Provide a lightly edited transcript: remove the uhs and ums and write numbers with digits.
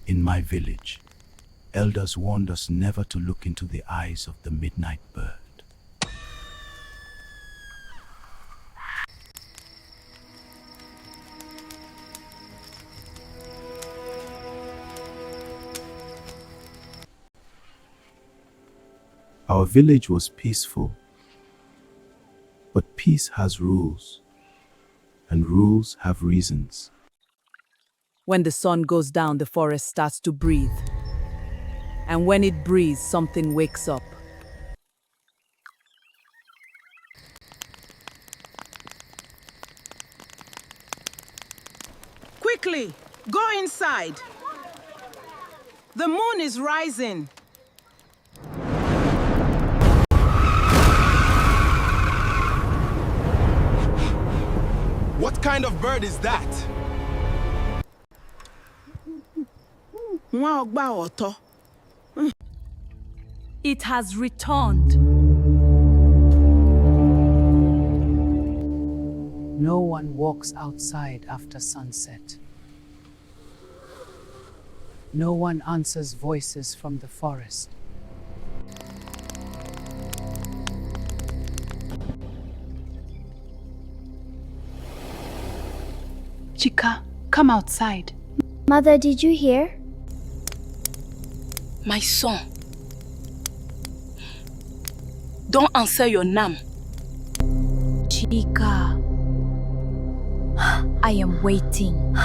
In my village, elders warned us never to look into the eyes of the midnight bird. Our village was peaceful, but peace has rules, and rules have reasons. When the sun goes down, the forest starts to breathe. And when it breathes, something wakes up. Quickly, go inside. The moon is rising. What kind of bird is that? It has returned. No one walks outside after sunset. No one answers voices from the forest. Chika, come outside. Mother, did you hear? My son. Don't answer your name. Chika. I am waiting.